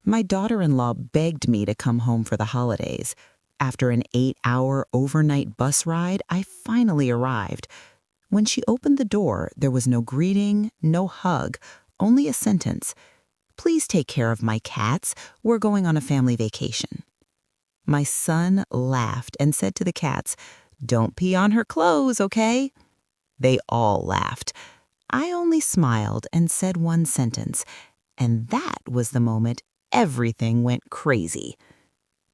My daughter-in-law begged me to come home for the holidays. After an 8-hour overnight bus ride, I finally arrived. When she opened the door, there was no greeting, no hug, only a sentence. "Please take care of my cats. We're going on a family vacation." My son laughed and said to the cats, "Don't pee on her clothes, okay?" They all laughed. I only smiled and said one sentence, and that was the moment everything went crazy.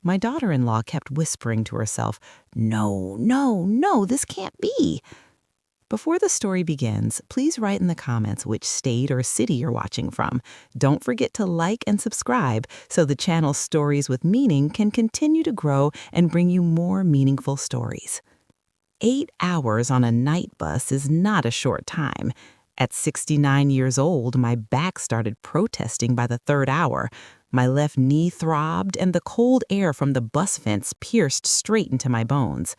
My daughter-in-law kept whispering to herself, "No, no, no, this can't be." Before the story begins, please write in the comments which state or city you're watching from. Don't forget to like and subscribe so the channel's Stories with Meaning can continue to grow and bring you more meaningful stories. 8 hours on a night bus is not a short time. At 69 years old, my back started protesting by the third hour. My left knee throbbed, and the cold air from the bus vents pierced straight into my bones.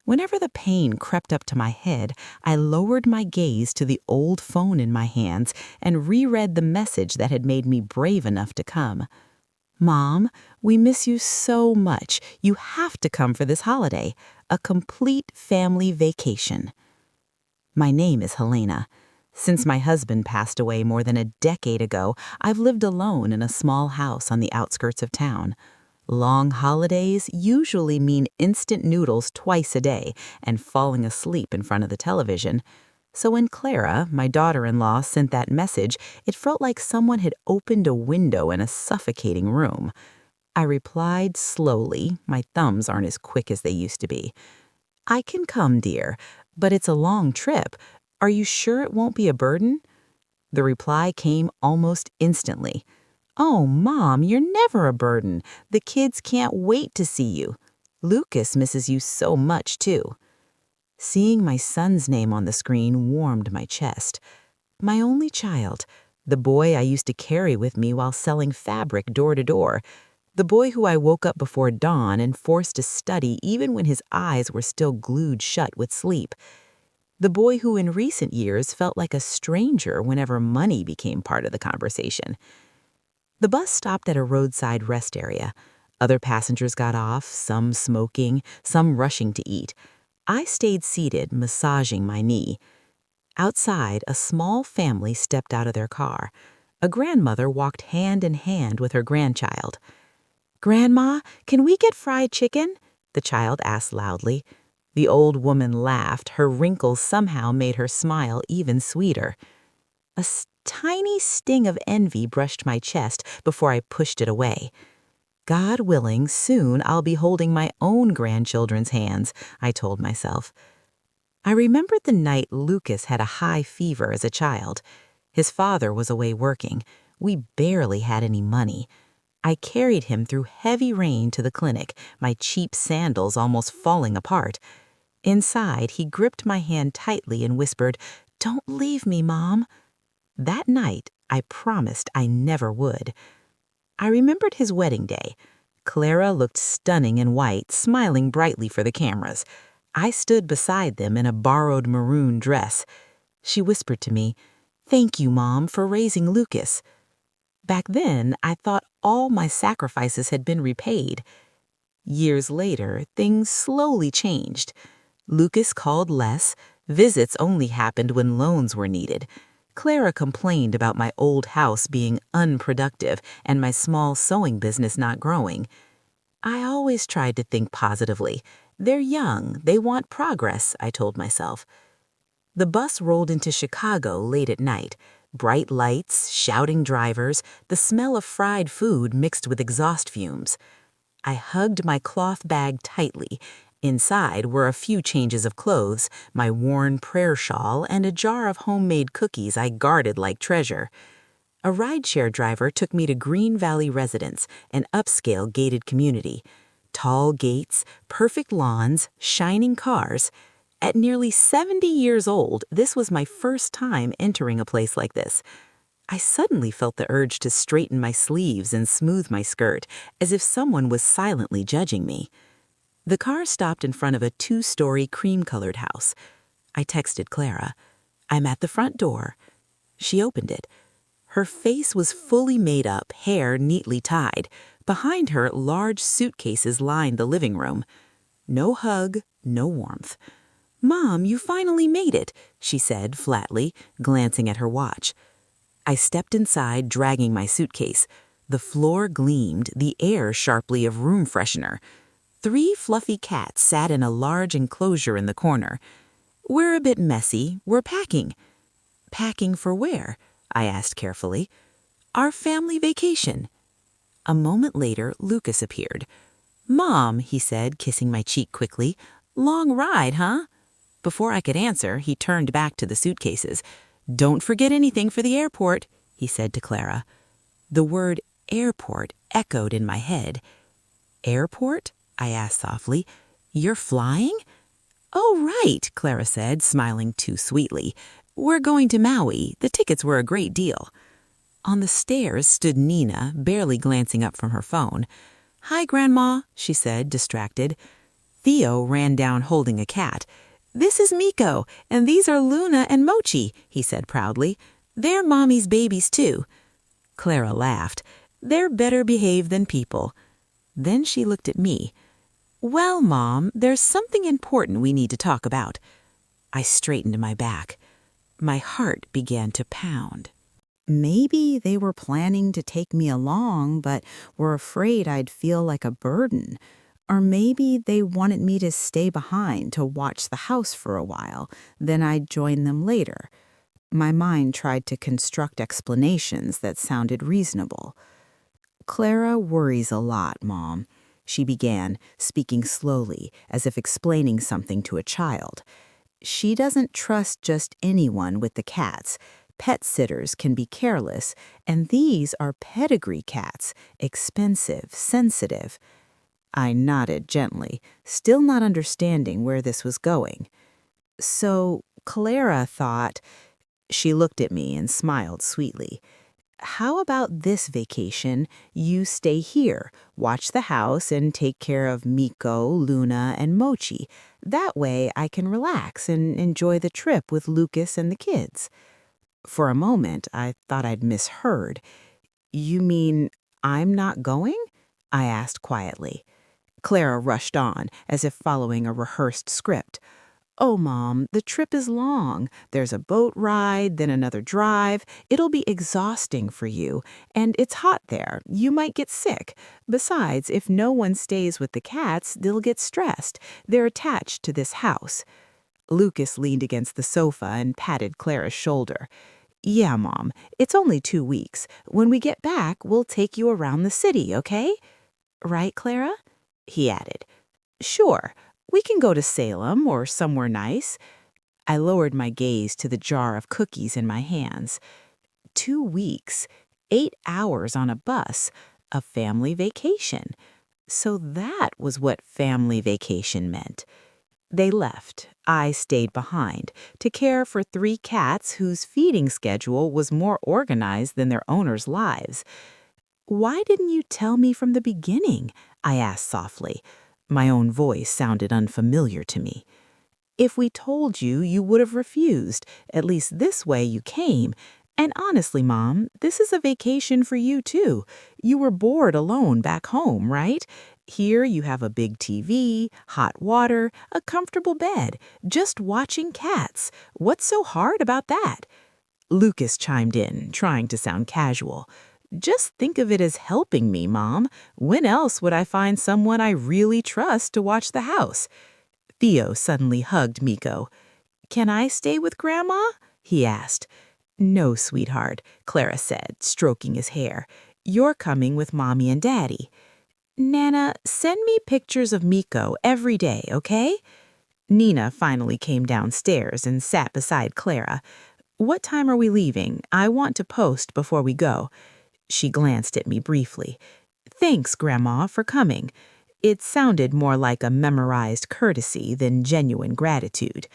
Whenever the pain crept up to my head, I lowered my gaze to the old phone in my hands and reread the message that had made me brave enough to come. "Mom, we miss you so much. You have to come for this holiday. A complete family vacation." My name is Helena. Since my husband passed away more than a decade ago, I've lived alone in a small house on the outskirts of town. Long holidays usually mean instant noodles twice a day and falling asleep in front of the television. So when Clara, my daughter-in-law, sent that message, it felt like someone had opened a window in a suffocating room. I replied slowly. My thumbs aren't as quick as they used to be. "I can come, dear, but it's a long trip. Are you sure it won't be a burden?" The reply came almost instantly. "Oh, Mom, you're never a burden. The kids can't wait to see you. Lucas misses you so much, too." Seeing my son's name on the screen warmed my chest. My only child, the boy I used to carry with me while selling fabric door to door, the boy who I woke up before dawn and forced to study even when his eyes were still glued shut with sleep. The boy who in recent years felt like a stranger whenever money became part of the conversation. The bus stopped at a roadside rest area. Other passengers got off, some smoking, some rushing to eat. I stayed seated, massaging my knee. Outside, a small family stepped out of their car. A grandmother walked hand in hand with her grandchild. "Grandma, can we get fried chicken?" the child asked loudly. The old woman laughed. Her wrinkles somehow made her smile even sweeter. A tiny sting of envy brushed my chest before I pushed it away. God willing, soon I'll be holding my own grandchildren's hands, I told myself. I remembered the night Lucas had a high fever as a child. His father was away working. We barely had any money. I carried him through heavy rain to the clinic, my cheap sandals almost falling apart. Inside, he gripped my hand tightly and whispered, "Don't leave me, Mom." That night, I promised I never would. I remembered his wedding day. Clara looked stunning in white, smiling brightly for the cameras. I stood beside them in a borrowed maroon dress. She whispered to me, "Thank you, Mom, for raising Lucas." Back then, I thought all my sacrifices had been repaid. Years later, things slowly changed. Lucas called less. Visits only happened when loans were needed. Clara complained about my old house being unproductive and my small sewing business not growing. I always tried to think positively. They're young, they want progress, I told myself. The bus rolled into Chicago late at night. Bright lights, shouting drivers, the smell of fried food mixed with exhaust fumes. I hugged my cloth bag tightly. Inside were a few changes of clothes, my worn prayer shawl, and a jar of homemade cookies I guarded like treasure. A rideshare driver took me to Green Valley Residence, an upscale gated community. Tall gates, perfect lawns, shining cars. At nearly 70 years old, this was my first time entering a place like this. I suddenly felt the urge to straighten my sleeves and smooth my skirt, as if someone was silently judging me. The car stopped in front of a 2-story cream-colored house. I texted Clara. "I'm at the front door." She opened it. Her face was fully made up, hair neatly tied. Behind her, large suitcases lined the living room. No hug, no warmth. "Mom, you finally made it," she said flatly, glancing at her watch. I stepped inside, dragging my suitcase. The floor gleamed, the air sharply of room freshener. 3 fluffy cats sat in a large enclosure in the corner. "We're a bit messy. We're packing." "Packing for where?" I asked carefully. "Our family vacation." A moment later, Lucas appeared. "Mom," he said, kissing my cheek quickly. "Long ride, huh?" Before I could answer, he turned back to the suitcases. "Don't forget anything for the airport," he said to Clara. The word airport echoed in my head. "Airport?" I asked softly. "You're flying?" "Oh, right," Clara said, smiling too sweetly. "We're going to Maui. The tickets were a great deal." On the stairs stood Nina, barely glancing up from her phone. "Hi, Grandma," she said, distracted. Theo ran down holding a cat. "This is Miko, and these are Luna and Mochi," he said proudly. "They're Mommy's babies, too." Clara laughed. "They're better behaved than people." Then she looked at me. "Well, Mom, there's something important we need to talk about." I straightened my back. My heart began to pound. Maybe they were planning to take me along, but were afraid I'd feel like a burden. Or maybe they wanted me to stay behind to watch the house for a while, then I'd join them later. My mind tried to construct explanations that sounded reasonable. "Clara worries a lot, Mom," she began, speaking slowly, as if explaining something to a child. "She doesn't trust just anyone with the cats. Pet sitters can be careless, and these are pedigree cats, expensive, sensitive." I nodded gently, still not understanding where this was going. "So Clara thought—" She looked at me and smiled sweetly. "How about this vacation? You stay here, watch the house, and take care of Miko, Luna, and Mochi. That way I can relax and enjoy the trip with Lucas and the kids." For a moment, I thought I'd misheard. "You mean I'm not going?" I asked quietly. Clara rushed on, as if following a rehearsed script. "Oh, Mom, the trip is long. There's a boat ride, then another drive. It'll be exhausting for you. And it's hot there. You might get sick. Besides, if no one stays with the cats, they'll get stressed. They're attached to this house." Lucas leaned against the sofa and patted Clara's shoulder. "Yeah, Mom, it's only 2 weeks. When we get back, we'll take you around the city, okay?" "Right, Clara?" he added. "Sure. We can go to Salem or somewhere nice." I lowered my gaze to the jar of cookies in my hands. 2 weeks, 8 hours on a bus, a family vacation. So that was what family vacation meant. They left. I stayed behind to care for 3 cats whose feeding schedule was more organized than their owners' lives. "Why didn't you tell me from the beginning?" I asked softly. My own voice sounded unfamiliar to me. "If we told you, you would have refused. At least this way you came. And honestly, Mom, this is a vacation for you, too. You were bored alone back home, right? Here you have a big TV, hot water, a comfortable bed, just watching cats. What's so hard about that?" Lucas chimed in, trying to sound casual. "Just think of it as helping me, Mom. When else would I find someone I really trust to watch the house?" Theo suddenly hugged Miko. "Can I stay with Grandma?" he asked. "No, sweetheart," Clara said, stroking his hair. "You're coming with Mommy and Daddy." "Nana, send me pictures of Miko every day, okay?" Nina finally came downstairs and sat beside Clara. "What time are we leaving? I want to post before we go." She glanced at me briefly. "Thanks, Grandma, for coming." It sounded more like a memorized courtesy than genuine gratitude.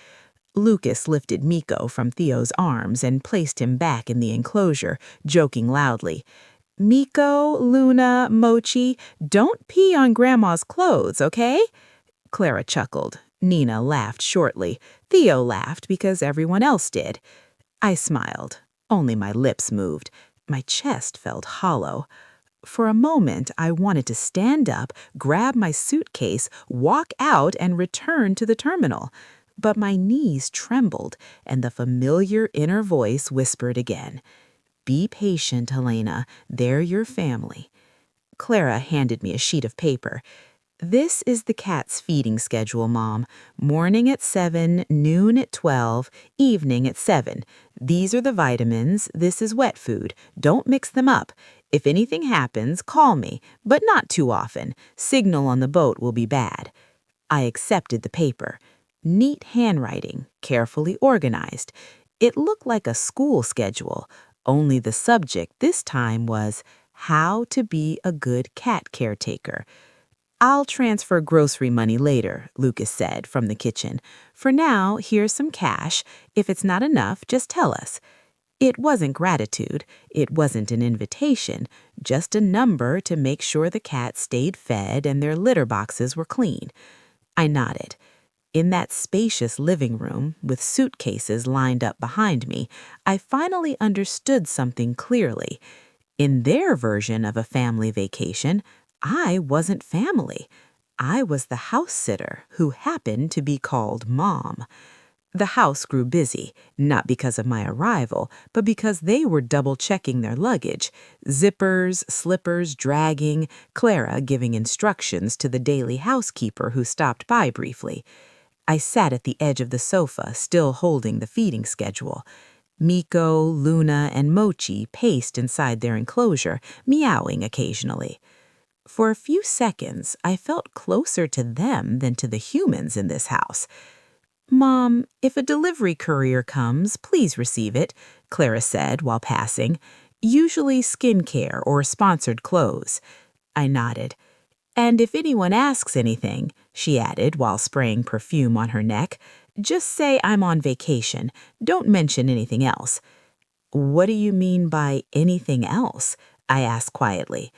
Lucas lifted Miko from Theo's arms and placed him back in the enclosure, joking loudly. "Miko, Luna, Mochi, don't pee on Grandma's clothes, okay?" Clara chuckled. Nina laughed shortly. Theo laughed because everyone else did. I smiled. Only my lips moved. My chest felt hollow. For a moment, I wanted to stand up, grab my suitcase, walk out, and return to the terminal. But my knees trembled, and the familiar inner voice whispered again, "Be patient, Helena. They're your family." Clara handed me a sheet of paper. "This is the cat's feeding schedule, Mom. Morning at 7, noon at 12, evening at 7. These are the vitamins. This is wet food. Don't mix them up. If anything happens, call me, but not too often. Signal on the boat will be bad." I accepted the paper. Neat handwriting, carefully organized. It looked like a school schedule, only the subject this time was how to be a good cat caretaker. "I'll transfer grocery money later," Lucas said from the kitchen. "For now, here's some cash. If it's not enough, just tell us." It wasn't gratitude. It wasn't an invitation. Just a number to make sure the cats stayed fed and their litter boxes were clean. I nodded. In that spacious living room, with suitcases lined up behind me, I finally understood something clearly. In their version of a family vacation, I wasn't family. I was the house sitter who happened to be called Mom. The house grew busy, not because of my arrival, but because they were double-checking their luggage, zippers, slippers dragging, Clara giving instructions to the daily housekeeper who stopped by briefly. I sat at the edge of the sofa, still holding the feeding schedule. Miko, Luna, and Mochi paced inside their enclosure, meowing occasionally. For a few seconds, I felt closer to them than to the humans in this house. "Mom, if a delivery courier comes, please receive it," Clara said while passing. "Usually skincare or sponsored clothes." I nodded. "And if anyone asks anything," she added while spraying perfume on her neck, "just say I'm on vacation. Don't mention anything else." "What do you mean by anything else?" I asked quietly.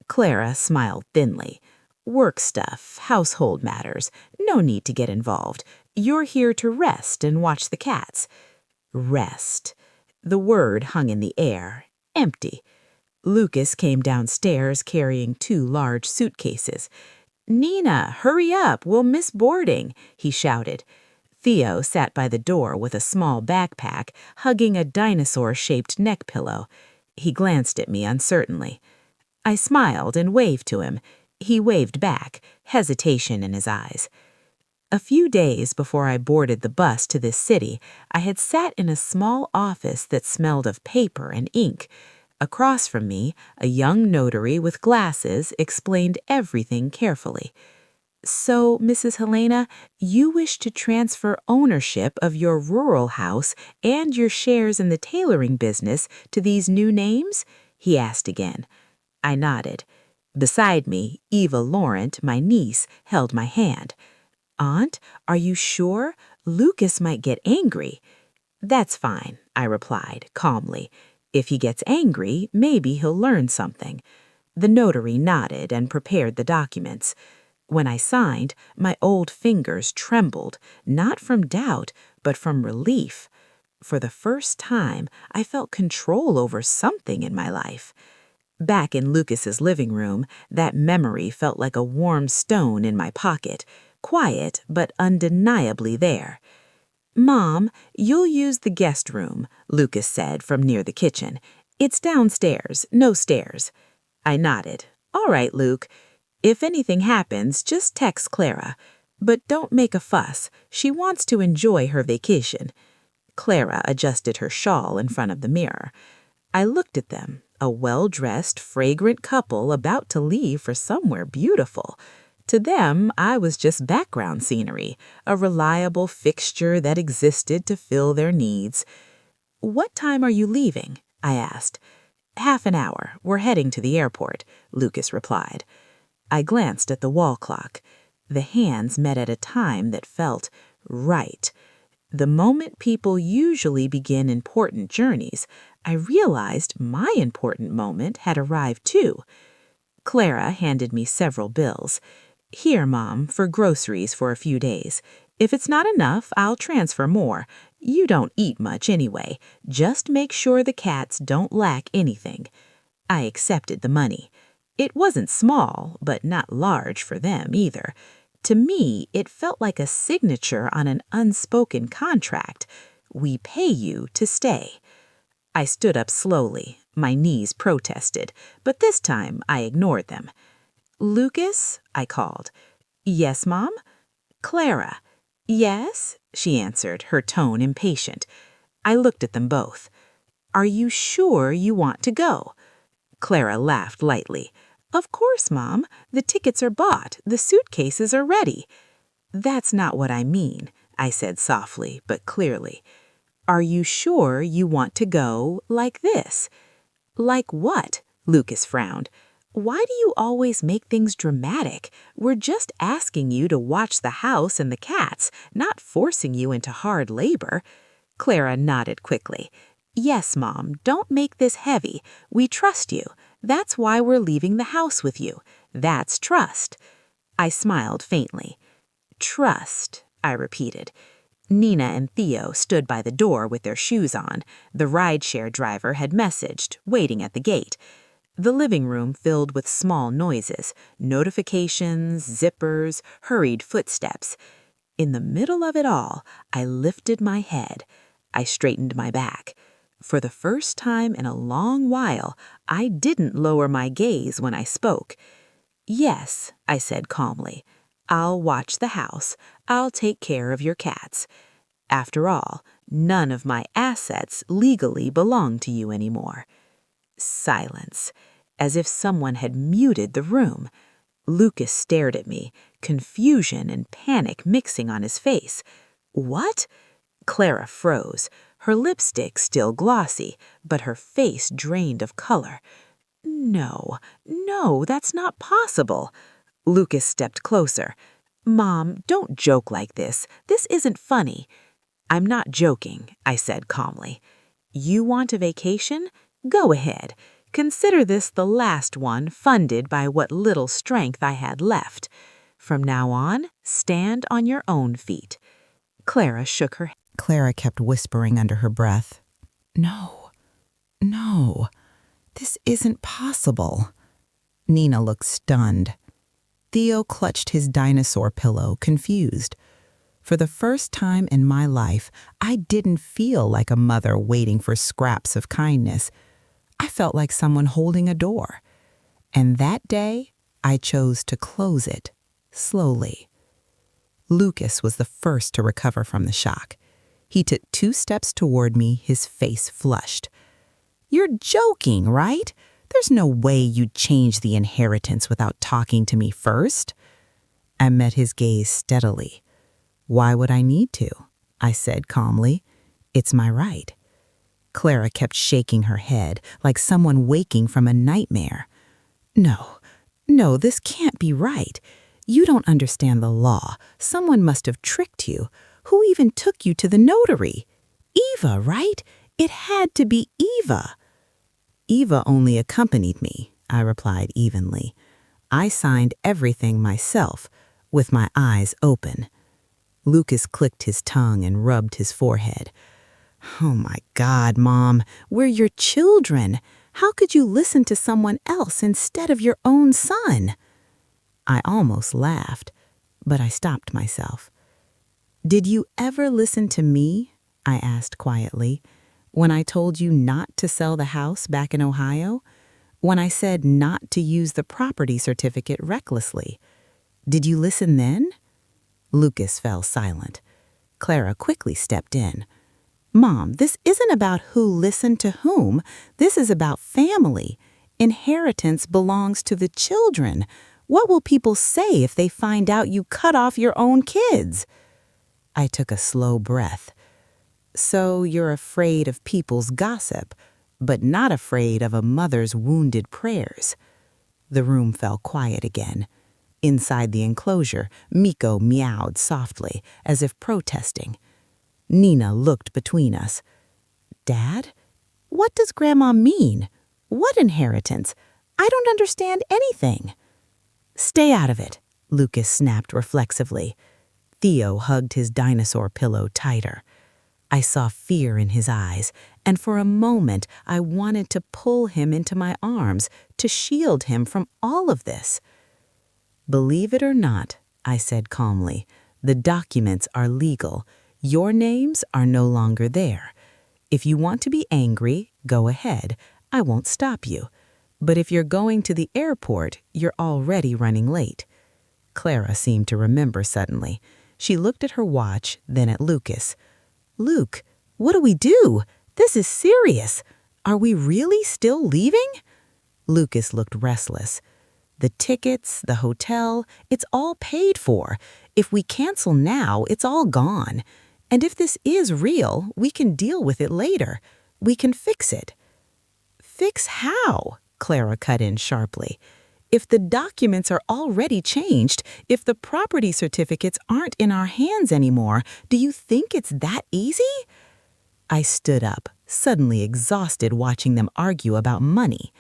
Clara smiled thinly. "Work stuff, household matters. No need to get involved. You're here to rest and watch the cats." Rest. The word hung in the air, empty. Lucas came downstairs carrying 2 large suitcases. "Nina, hurry up, we'll miss boarding," he shouted. Theo sat by the door with a small backpack, hugging a dinosaur-shaped neck pillow. He glanced at me uncertainly. I smiled and waved to him. He waved back, hesitation in his eyes. A few days before I boarded the bus to this city, I had sat in a small office that smelled of paper and ink. Across from me, a young notary with glasses explained everything carefully. "So, Mrs. Helena, you wish to transfer ownership of your rural house and your shares in the tailoring business to these new names?" he asked again. I nodded. Beside me, Eva Laurent, my niece, held my hand. "Aunt, are you sure? Lucas might get angry." "That's fine," I replied, calmly. "If he gets angry, maybe he'll learn something." The notary nodded and prepared the documents. When I signed, my old fingers trembled, not from doubt, but from relief. For the first time, I felt control over something in my life. Back in Lucas's living room, that memory felt like a warm stone in my pocket, quiet but undeniably there. "Mom, you'll use the guest room," Lucas said from near the kitchen. "It's downstairs, no stairs." I nodded. "All right, Luke. If anything happens, just text Clara. But don't make a fuss. She wants to enjoy her vacation." Clara adjusted her shawl in front of the mirror. I looked at them, a well-dressed, fragrant couple about to leave for somewhere beautiful. To them, I was just background scenery, a reliable fixture that existed to fill their needs. "What time are you leaving?" I asked. "Half an hour. We're heading to the airport," Lucas replied. I glanced at the wall clock. The hands met at a time that felt right. The moment people usually begin important journeys, I realized my important moment had arrived too. Clara handed me several bills. "Here, Mom, for groceries for a few days. If it's not enough, I'll transfer more. You don't eat much anyway. Just make sure the cats don't lack anything." I accepted the money. It wasn't small, but not large for them either. To me, it felt like a signature on an unspoken contract. We pay you to stay. I stood up slowly. My knees protested, but this time I ignored them. "Lucas?" I called. "Yes, Mom?" "Clara?" "Yes?" she answered, her tone impatient. I looked at them both. "Are you sure you want to go?" Clara laughed lightly. "Of course, Mom. The tickets are bought. The suitcases are ready." "That's not what I mean," I said softly but clearly. "Are you sure you want to go like this?" "Like what?" Lucas frowned. "Why do you always make things dramatic? We're just asking you to watch the house and the cats, not forcing you into hard labor." Clara nodded quickly. "Yes, Mom, don't make this heavy. We trust you. That's why we're leaving the house with you. That's trust." I smiled faintly. "Trust," I repeated. Nina and Theo stood by the door with their shoes on. The rideshare driver had messaged, waiting at the gate. The living room filled with small noises, notifications, zippers, hurried footsteps. In the middle of it all, I lifted my head. I straightened my back. For the first time in a long while, I didn't lower my gaze when I spoke. "Yes," I said calmly. "I'll watch the house. I'll take care of your cats. After all, none of my assets legally belong to you anymore." Silence, as if someone had muted the room. Lucas stared at me, confusion and panic mixing on his face. "What?" Clara froze, her lipstick still glossy, but her face drained of color. "No, no, that's not possible." Lucas stepped closer. "Mom, don't joke like this. This isn't funny." "I'm not joking," I said calmly. "You want a vacation? Go ahead. Consider this the last one funded by what little strength I had left. From now on, stand on your own feet." Clara shook her head. Clara kept whispering under her breath, "No, no, this isn't possible." Nina looked stunned. Theo clutched his dinosaur pillow, confused. For the first time in my life, I didn't feel like a mother waiting for scraps of kindness. I felt like someone holding a door. And that day, I chose to close it, slowly. Lucas was the first to recover from the shock. He took 2 steps toward me, his face flushed. "You're joking, right? There's no way you'd change the inheritance without talking to me first." I met his gaze steadily. "Why would I need to?" I said calmly. "It's my right." Clara kept shaking her head like someone waking from a nightmare. "No, no, this can't be right. You don't understand the law. Someone must have tricked you. Who even took you to the notary? Eva, right? It had to be Eva." "Eva only accompanied me," I replied evenly. "I signed everything myself, with my eyes open." Lucas clicked his tongue and rubbed his forehead. "Oh my God, Mom, we're your children. How could you listen to someone else instead of your own son?" I almost laughed, but I stopped myself. "Did you ever listen to me?" I asked quietly. "When I told you not to sell the house back in Ohio? When I said not to use the property certificate recklessly? Did you listen then?" Lucas fell silent. Clara quickly stepped in. "Mom, this isn't about who listened to whom. This is about family. Inheritance belongs to the children. What will people say if they find out you cut off your own kids?" I took a slow breath. "So you're afraid of people's gossip, but not afraid of a mother's wounded prayers." The room fell quiet again. Inside the enclosure, Miko meowed softly, as if protesting. Nina looked between us. "Dad, what does Grandma mean? What inheritance? I don't understand anything." "Stay out of it," Lucas snapped reflexively. Theo hugged his dinosaur pillow tighter. I saw fear in his eyes, and for a moment I wanted to pull him into my arms to shield him from all of this. "Believe it or not," I said calmly, "the documents are legal. Your names are no longer there. If you want to be angry, go ahead. I won't stop you. But if you're going to the airport, you're already running late." Clara seemed to remember suddenly. She looked at her watch, then at Lucas. "Luke, what do we do? This is serious. Are we really still leaving?" Lucas looked restless. "The tickets, the hotel, it's all paid for. If we cancel now, it's all gone. And if this is real, we can deal with it later. We can fix it." "Fix how?" Clara cut in sharply. "If the documents are already changed, if the property certificates aren't in our hands anymore, do you think it's that easy?" I stood up, suddenly exhausted watching them argue about money.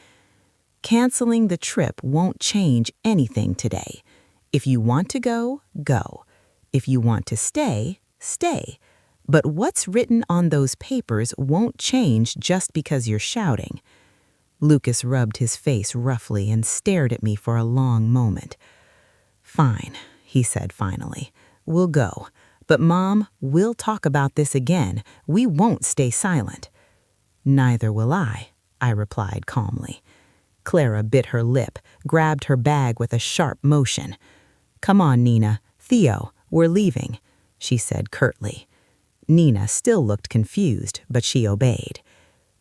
"Canceling the trip won't change anything today. If you want to go, go. If you want to stay, stay. But what's written on those papers won't change just because you're shouting." Lucas rubbed his face roughly and stared at me for a long moment. "Fine," he said finally. "We'll go. But Mom, we'll talk about this again. We won't stay silent." "Neither will I," I replied calmly. Clara bit her lip, grabbed her bag with a sharp motion. "Come on, Nina. Theo, we're leaving," she said curtly. Nina still looked confused, but she obeyed.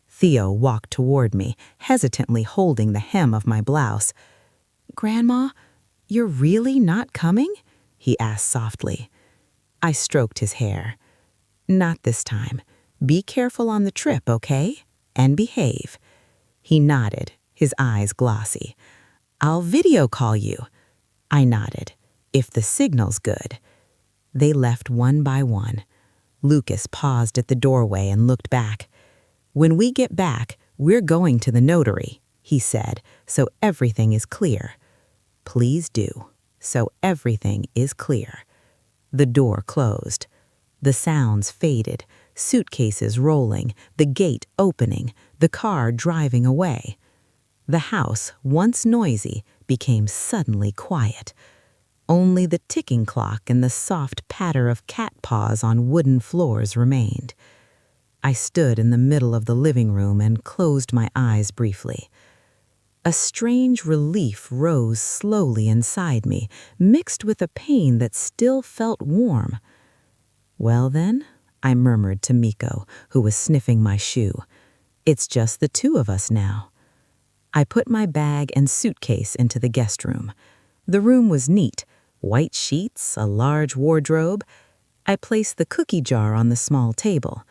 Theo walked toward me, hesitantly holding the hem of my blouse. "Grandma, you're really not coming?" he asked softly. I stroked his hair. "Not this time. Be careful on the trip, okay? And behave." He nodded, his eyes glossy. "I'll video call you." I nodded. "If the signal's good." They left one by one. Lucas paused at the doorway and looked back. "When we get back, we're going to the notary," he said, "so everything is clear." "Please do, so everything is clear." The door closed. The sounds faded, suitcases rolling, the gate opening, the car driving away. The house, once noisy, became suddenly quiet. Only the ticking clock and the soft patter of cat paws on wooden floors remained. I stood in the middle of the living room and closed my eyes briefly. A strange relief rose slowly inside me, mixed with a pain that still felt warm. "Well then," I murmured to Miko, who was sniffing my shoe, "it's just the two of us now." I put my bag and suitcase into the guest room. The room was neat, white sheets, a large wardrobe. I placed the cookie jar on the small table.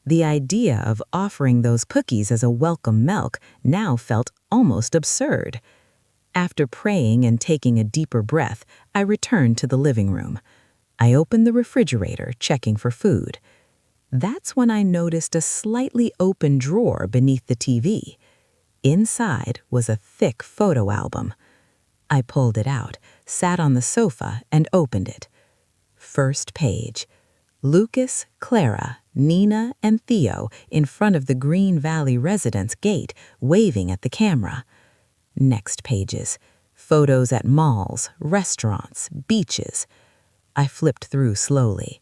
The idea of offering those cookies as a welcome milk now felt almost absurd. After praying and taking a deeper breath, I returned to the living room. I opened the refrigerator, checking for food. That's when I noticed a slightly open drawer beneath the TV. Inside was a thick photo album. I pulled it out, sat on the sofa, and opened it. First page. Lucas, Clara, Nina, and Theo in front of the Green Valley residence gate, waving at the camera. Next pages. Photos at malls, restaurants, beaches. I flipped through slowly.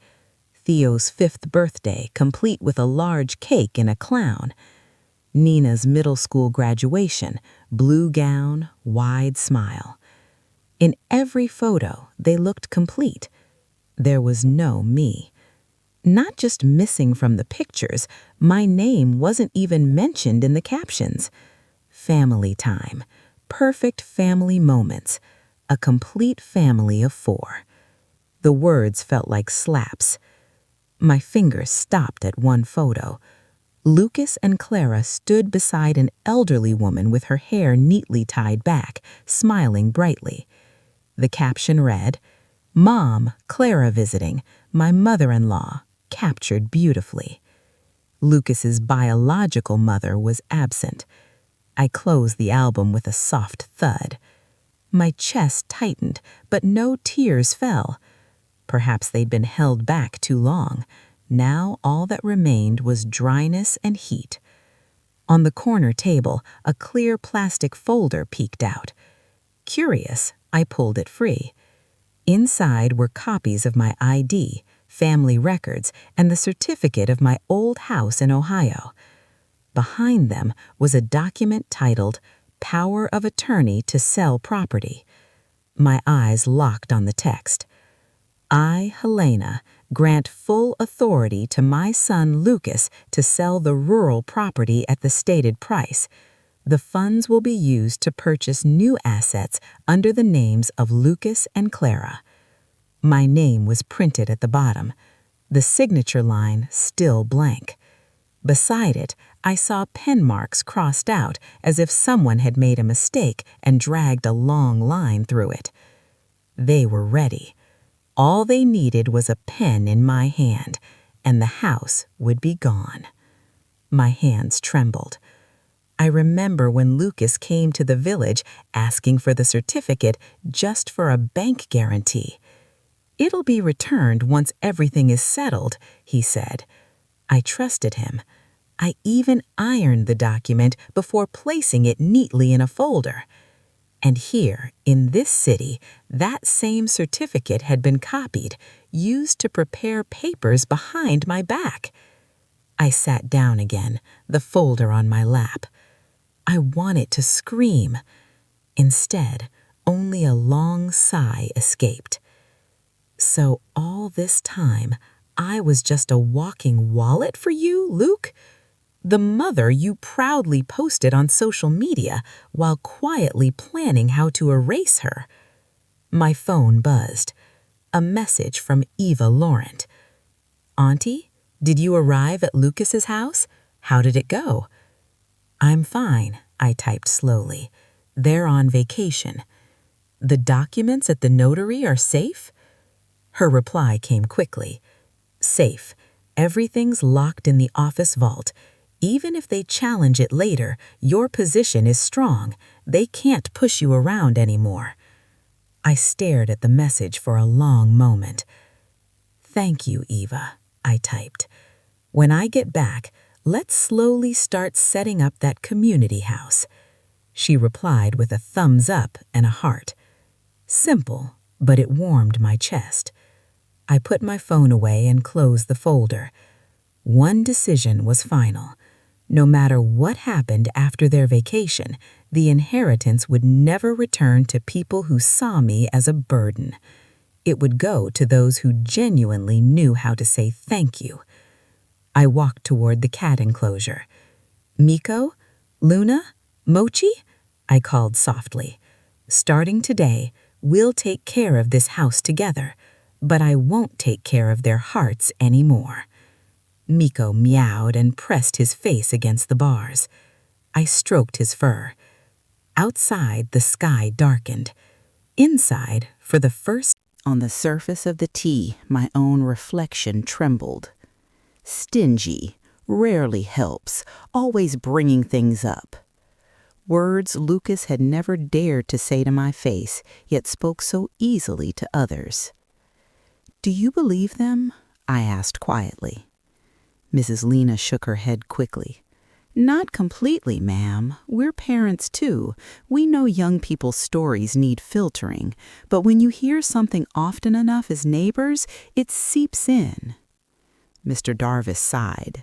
Theo's 5th birthday, complete with a large cake and a clown. Nina's middle school graduation, blue gown, wide smile. In every photo, they looked complete. There was no me. Not just missing from the pictures, my name wasn't even mentioned in the captions. Family time, perfect family moments, a complete family of 4. The words felt like slaps. My fingers stopped at one photo. Lucas and Clara stood beside an elderly woman with her hair neatly tied back, smiling brightly. The caption read, "Mom, Clara visiting, my mother-in-law, captured beautifully." Lucas's biological mother was absent. I closed the album with a soft thud. My chest tightened, but no tears fell. Perhaps they'd been held back too long. Now all that remained was dryness and heat. On the corner table, a clear plastic folder peeked out. Curious, I pulled it free. Inside were copies of my ID, family records, and the certificate of my old house in Ohio. Behind them was a document titled Power of Attorney to Sell Property. My eyes locked on the text. I, Helena, grant full authority to my son Lucas to sell the rural property at the stated price. The funds will be used to purchase new assets under the names of Lucas and Clara. My name was printed at the bottom, the signature line still blank. Beside it, I saw pen marks crossed out as if someone had made a mistake and dragged a long line through it. They were ready. All they needed was a pen in my hand, and the house would be gone. My hands trembled. I remember when Lucas came to the village asking for the certificate just for a bank guarantee. "It'll be returned once everything is settled," he said. I trusted him. I even ironed the document before placing it neatly in a folder. And here, in this city, that same certificate had been copied, used to prepare papers behind my back. I sat down again, the folder on my lap. I wanted to scream. Instead, only a long sigh escaped. So all this time, I was just a walking wallet for you, Luke? The mother you proudly posted on social media while quietly planning how to erase her. My phone buzzed. A message from Eva Laurent. "Auntie, did you arrive at Lucas's house? How did it go?" "I'm fine," I typed slowly. "They're on vacation." "The documents at the notary are safe?" Her reply came quickly. "Safe. Everything's locked in the office vault. Even if they challenge it later, your position is strong. They can't push you around anymore." I stared at the message for a long moment. "Thank you, Eva," I typed. "When I get back, let's slowly start setting up that community house." She replied with a thumbs up and a heart. Simple, but it warmed my chest. I put my phone away and closed the folder. One decision was final. No matter what happened after their vacation, the inheritance would never return to people who saw me as a burden. It would go to those who genuinely knew how to say thank you. I walked toward the cat enclosure. "Miko? Luna? Mochi?" I called softly. "Starting today, we'll take care of this house together, but I won't take care of their hearts anymore." Miko meowed and pressed his face against the bars. I stroked his fur. Outside, the sky darkened. Inside, for the first On the surface of the tea, my own reflection trembled. Stingy, rarely helps, always bringing things up. Words Lucas had never dared to say to my face, yet spoke so easily to others. "Do you believe them?" I asked quietly. Mrs. Lena shook her head quickly. "Not completely, ma'am. We're parents, too. We know young people's stories need filtering, but when you hear something often enough as neighbors, it seeps in." Mr. Darvis sighed.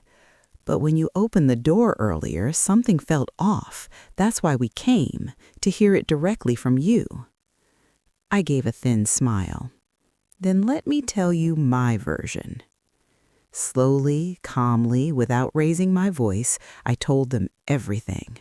"But when you opened the door earlier, something felt off. That's why we came, to hear it directly from you." I gave a thin smile. "Then let me tell you my version." Slowly, calmly, without raising my voice, I told them everything.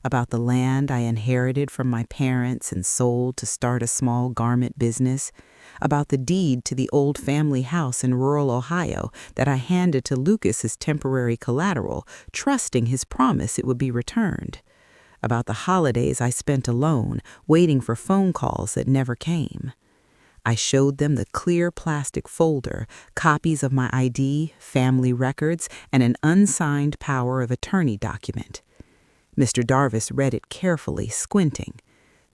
About the land I inherited from my parents and sold to start a small garment business. About the deed to the old family house in rural Ohio that I handed to Lucas as temporary collateral, trusting his promise it would be returned. About the holidays I spent alone, waiting for phone calls that never came. I showed them the clear plastic folder, copies of my ID, family records, and an unsigned power of attorney document. Mr. Darvis read it carefully, squinting.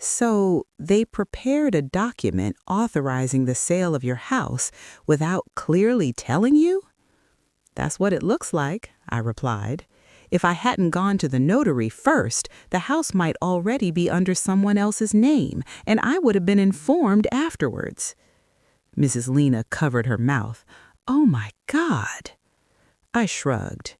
So they prepared a document authorizing the sale of your house without clearly telling you? That's what it looks like, I replied. If I hadn't gone to the notary first, the house might already be under someone else's name, and I would have been informed afterwards. Mrs. Lena covered her mouth. Oh my God! I shrugged.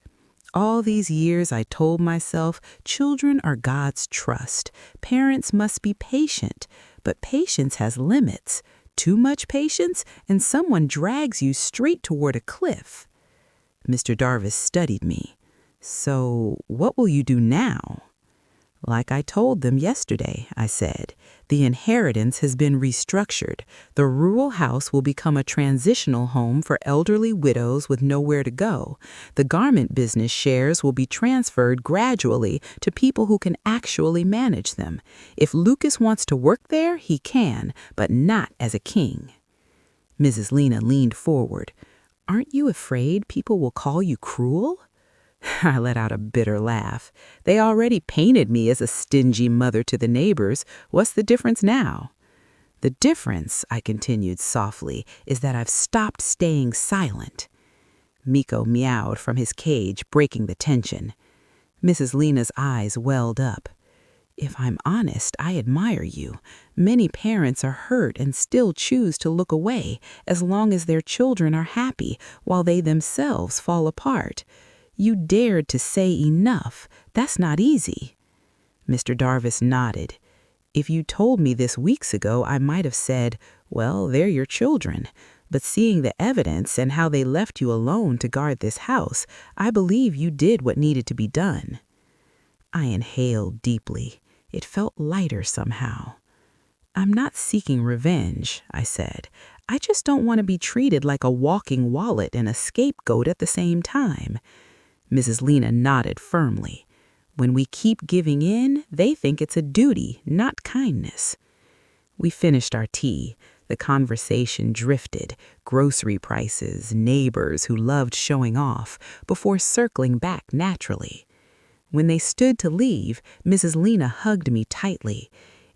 All these years I told myself children are God's trust. Parents must be patient, but patience has limits. Too much patience, and someone drags you straight toward a cliff. Mr. Darvis studied me. So, what will you do now? Like I told them yesterday, I said, the inheritance has been restructured. The rural house will become a transitional home for elderly widows with nowhere to go. The garment business shares will be transferred gradually to people who can actually manage them. If Lucas wants to work there, he can, but not as a king. Mrs. Lena leaned forward. Aren't you afraid people will call you cruel? I let out a bitter laugh. They already painted me as a stingy mother to the neighbors. What's the difference now? The difference, I continued softly, is that I've stopped staying silent. Miko meowed from his cage, breaking the tension. Mrs. Lena's eyes welled up. If I'm honest, I admire you. Many parents are hurt and still choose to look away as long as their children are happy while they themselves fall apart. You dared to say enough. That's not easy. Mr. Darvis nodded. If you told me this weeks ago, I might have said, well, they're your children. But seeing the evidence and how they left you alone to guard this house, I believe you did what needed to be done. I inhaled deeply. It felt lighter somehow. I'm not seeking revenge, I said. I just don't want to be treated like a walking wallet and a scapegoat at the same time. Mrs. Lena nodded firmly. When we keep giving in, they think it's a duty, not kindness. We finished our tea. The conversation drifted, grocery prices, neighbors who loved showing off, before circling back naturally. When they stood to leave, Mrs. Lena hugged me tightly.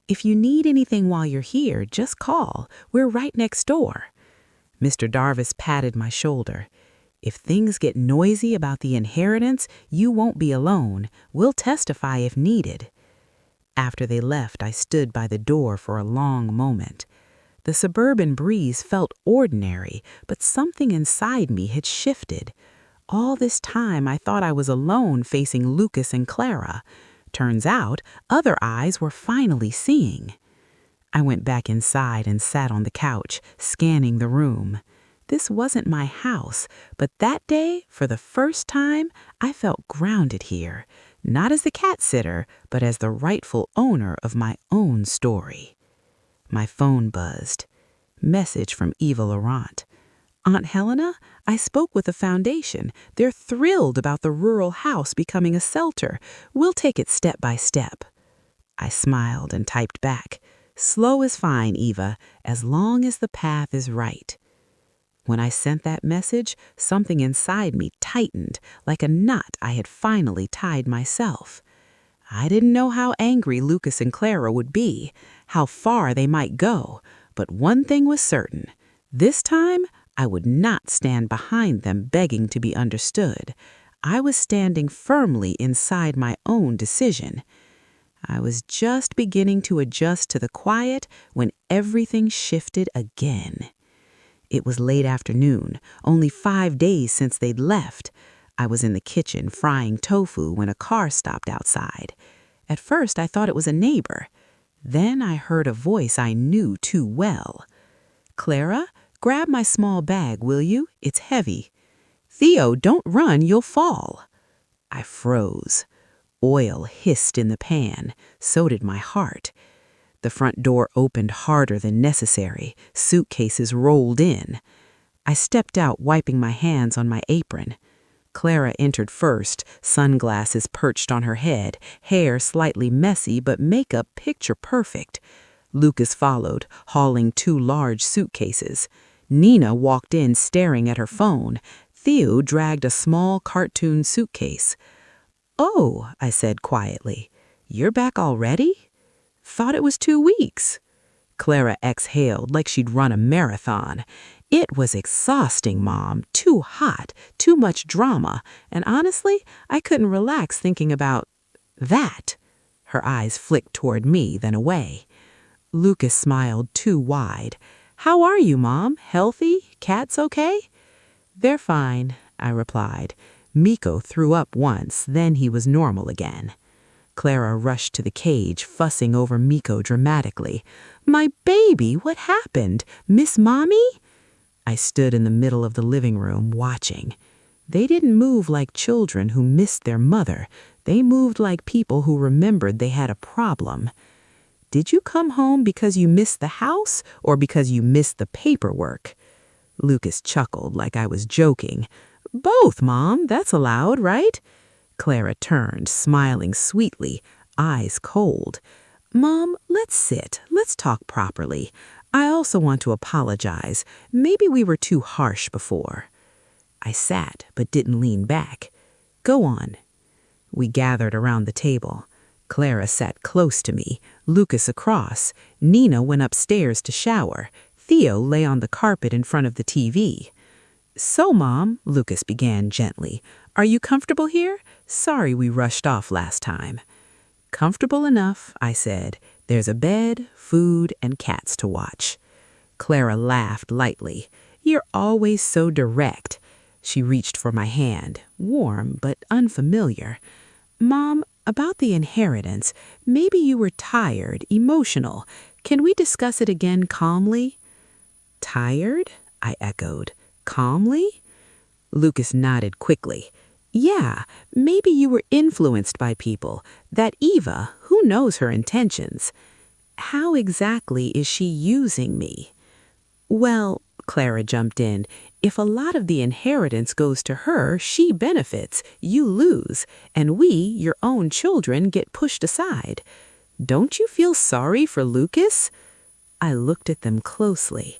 If you need anything while you're here, just call. We're right next door. Mr. Darvis patted my shoulder. If things get noisy about the inheritance, you won't be alone. We'll testify if needed. After they left, I stood by the door for a long moment. The suburban breeze felt ordinary, but something inside me had shifted. All this time, I thought I was alone facing Lucas and Clara. Turns out, other eyes were finally seeing. I went back inside and sat on the couch, scanning the room. This wasn't my house, but that day, for the first time, I felt grounded here, not as the cat sitter, but as the rightful owner of my own story. My phone buzzed. Message from Eva Laurent. Aunt Helena, I spoke with the foundation. They're thrilled about the rural house becoming a shelter. We'll take it step by step. I smiled and typed back. Slow is fine, Eva, as long as the path is right. When I sent that message, something inside me tightened, like a knot I had finally tied myself. I didn't know how angry Lucas and Clara would be, how far they might go, but one thing was certain. This time, I would not stand behind them begging to be understood. I was standing firmly inside my own decision. I was just beginning to adjust to the quiet when everything shifted again. It was late afternoon, only 5 days since they'd left. I was in the kitchen frying tofu when a car stopped outside. At first, I thought it was a neighbor. Then I heard a voice I knew too well. Clara, grab my small bag, will you? It's heavy. Theo, don't run, you'll fall. I froze. Oil hissed in the pan. So did my heart. The front door opened harder than necessary. Suitcases rolled in. I stepped out, wiping my hands on my apron. Clara entered first, sunglasses perched on her head, hair slightly messy but makeup picture perfect. Lucas followed, hauling 2 large suitcases. Nina walked in staring at her phone. Theo dragged a small cartoon suitcase. Oh, I said quietly, you're back already? Thought it was 2 weeks. Clara exhaled like she'd run a marathon. It was exhausting, Mom. Too hot, too much drama, and honestly, I couldn't relax thinking about that. Her eyes flicked toward me, then away. Lucas smiled too wide. How are you, Mom? Healthy? Cats okay? They're fine, I replied. Miko threw up once, then he was normal again. Clara rushed to the cage, fussing over Miko dramatically. My baby, what happened? Miss Mommy? I stood in the middle of the living room, watching. They didn't move like children who missed their mother. They moved like people who remembered they had a problem. Did you come home because you missed the house or because you missed the paperwork? Lucas chuckled like I was joking. Both, Mom. That's allowed, right? Clara turned, smiling sweetly, eyes cold. Mom, let's sit. Let's talk properly. I also want to apologize. Maybe we were too harsh before. I sat, but didn't lean back. Go on. We gathered around the table. Clara sat close to me, Lucas across. Nina went upstairs to shower. Theo lay on the carpet in front of the TV. So, Mom, Lucas began gently, are you comfortable here? Sorry we rushed off last time. Comfortable enough, I said. There's a bed, food, and cats to watch. Clara laughed lightly. You're always so direct. She reached for my hand, warm but unfamiliar. Mom, about the inheritance, maybe you were tired, emotional. Can we discuss it again calmly? Tired? I echoed. Calmly? Lucas nodded quickly. Yeah, maybe you were influenced by people. That Eva, who knows her intentions? How exactly is she using me? Well, Clara jumped in, if a lot of the inheritance goes to her, she benefits, you lose, and we, your own children, get pushed aside. Don't you feel sorry for Lucas? I looked at them closely.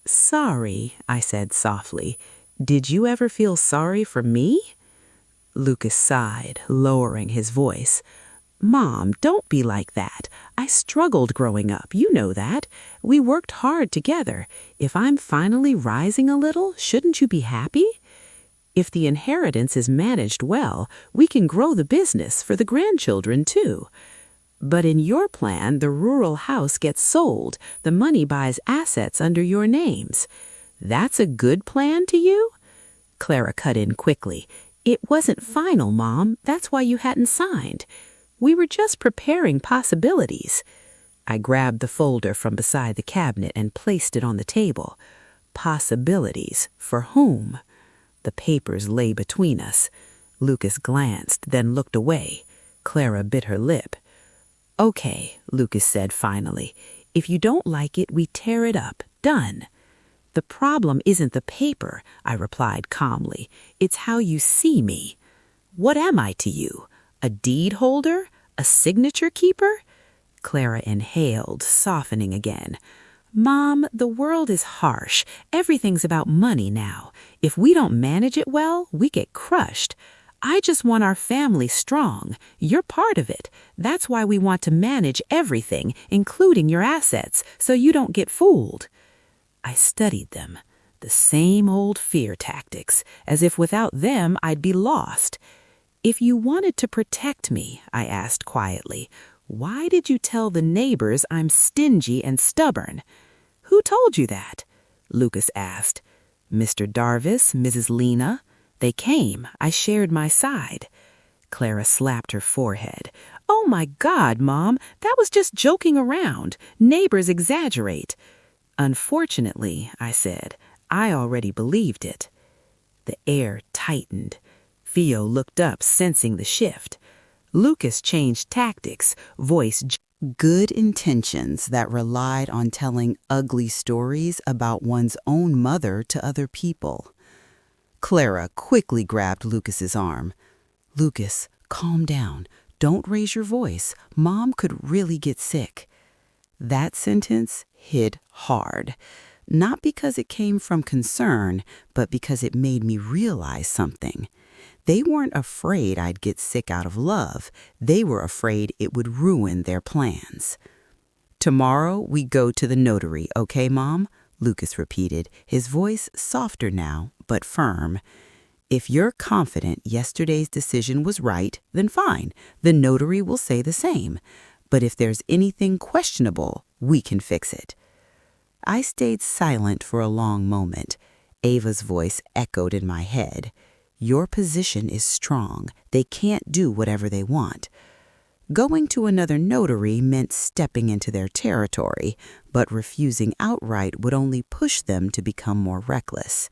Sorry, I said softly. Did you ever feel sorry for me? Lucas sighed, lowering his voice. Mom, don't be like that. I struggled growing up, you know that. We worked hard together. If I'm finally rising a little, shouldn't you be happy? If the inheritance is managed well, we can grow the business for the grandchildren too. But in your plan, the rural house gets sold. The money buys assets under your names. That's a good plan to you? Clara cut in quickly. It wasn't final, Mom. That's why you hadn't signed. We were just preparing possibilities. I grabbed the folder from beside the cabinet and placed it on the table. Possibilities for whom? The papers lay between us. Lucas glanced, then looked away. Clara bit her lip. Okay, Lucas said finally. If you don't like it, we tear it up. Done. The problem isn't the paper, I replied calmly. It's how you see me. What am I to you? A deed holder? A signature keeper? Clara inhaled, softening again. Mom, the world is harsh. Everything's about money now. If we don't manage it well, we get crushed. I just want our family strong. You're part of it. That's why we want to manage everything, including your assets, so you don't get fooled. I studied them. The same old fear tactics, as if without them I'd be lost. If you wanted to protect me, I asked quietly, why did you tell the neighbors I'm stingy and stubborn? Who told you that? Lucas asked. Mr. Darvis, Mrs. Lena. They came. I shared my side. Clara slapped her forehead. Oh my God, Mom, that was just joking around. Neighbors exaggerate. Unfortunately, I said, I already believed it. The air tightened. Theo looked up, sensing the shift. Lucas changed tactics, voice good intentions that relied on telling ugly stories about one's own mother to other people. Clara quickly grabbed Lucas's arm. Lucas, calm down. Don't raise your voice. Mom could really get sick. That sentence hit hard. Not because it came from concern, but because it made me realize something. They weren't afraid I'd get sick out of love. They were afraid it would ruin their plans. Tomorrow we go to the notary, okay, Mom? Lucas repeated, his voice softer now, but firm. If you're confident yesterday's decision was right, then fine. The notary will say the same. But if there's anything questionable, we can fix it. I stayed silent for a long moment. Ava's voice echoed in my head. Your position is strong. They can't do whatever they want. Going to another notary meant stepping into their territory, but refusing outright would only push them to become more reckless.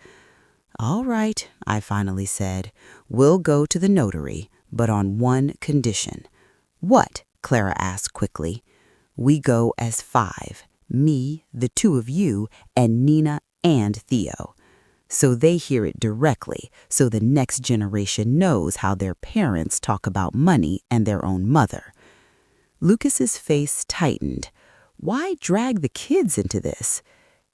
All right, I finally said. We'll go to the notary, but on one condition. What? Clara asked quickly. We go as 5. Me, the 2 of you, and Nina and Theo. So they hear it directly, so the next generation knows how their parents talk about money and their own mother. Lucas's face tightened. Why drag the kids into this?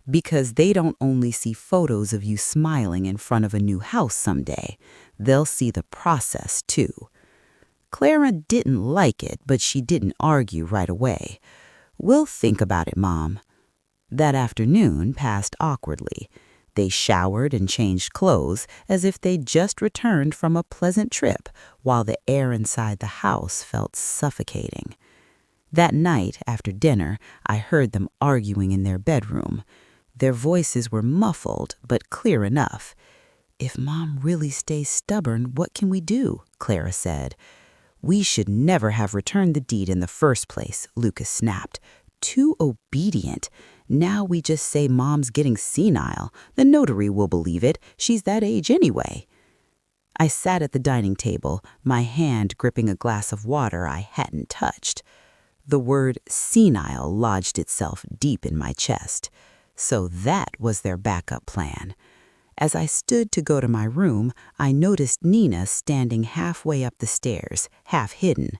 Because they don't only see photos of you smiling in front of a new house someday. They'll see the process, too. Clara didn't like it, but she didn't argue right away. We'll think about it, Mom. That afternoon passed awkwardly. They showered and changed clothes as if they'd just returned from a pleasant trip, while the air inside the house felt suffocating. That night, after dinner, I heard them arguing in their bedroom. Their voices were muffled, but clear enough. If Mom really stays stubborn, what can we do? Clara said. We should never have returned the deed in the first place, Lucas snapped. Too obedient. Now we just say Mom's getting senile. The notary will believe it. She's that age anyway. I sat at the dining table, my hand gripping a glass of water I hadn't touched. The word senile lodged itself deep in my chest. So that was their backup plan. As I stood to go to my room, I noticed Nina standing halfway up the stairs, half hidden.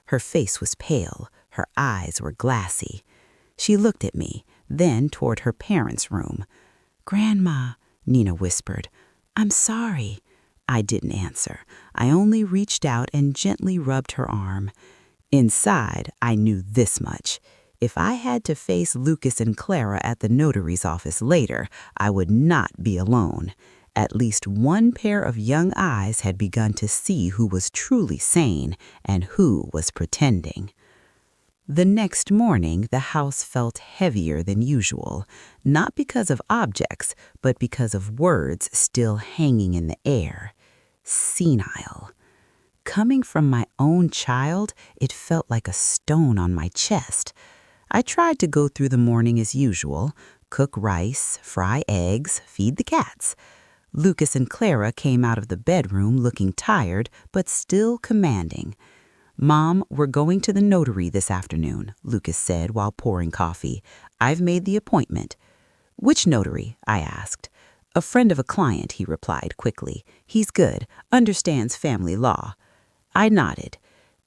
Her face was pale. Her eyes were glassy. She looked at me, then toward her parents' room. Grandma, Nina whispered. I'm sorry. I didn't answer. I only reached out and gently rubbed her arm. Inside, I knew this much. If I had to face Lucas and Clara at the notary's office later, I would not be alone. At least one pair of young eyes had begun to see who was truly sane and who was pretending. The next morning, the house felt heavier than usual, not because of objects, but because of words still hanging in the air. Senile. Coming from my own child, it felt like a stone on my chest. I tried to go through the morning as usual, cook rice, fry eggs, feed the cats. Lucas and Clara came out of the bedroom looking tired, but still commanding. Mom, we're going to the notary this afternoon, Lucas said while pouring coffee. I've made the appointment. Which notary? I asked. A friend of a client, he replied quickly. He's good, understands family law. I nodded.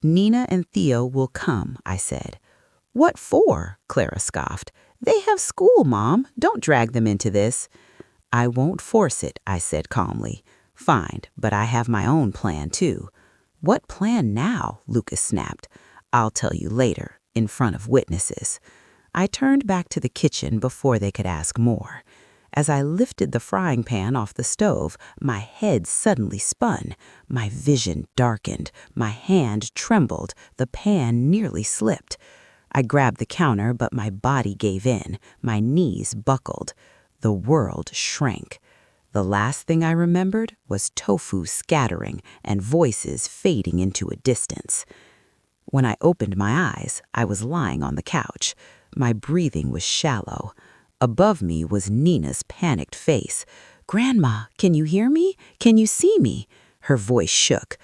Nina and Theo will come, I said. What for? Clara scoffed. They have school, Mom. Don't drag them into this. I won't force it, I said calmly. Fine, but I have my own plan, too. What plan now? Lucas snapped. I'll tell you later, in front of witnesses. I turned back to the kitchen before they could ask more. As I lifted the frying pan off the stove, my head suddenly spun. My vision darkened. My hand trembled. The pan nearly slipped. I grabbed the counter, but my body gave in. My knees buckled. The world shrank. The last thing I remembered was tofu scattering and voices fading into a distance. When I opened my eyes, I was lying on the couch. My breathing was shallow. Above me was Nina's panicked face. Grandma, can you hear me? Can you see me? Her voice shook.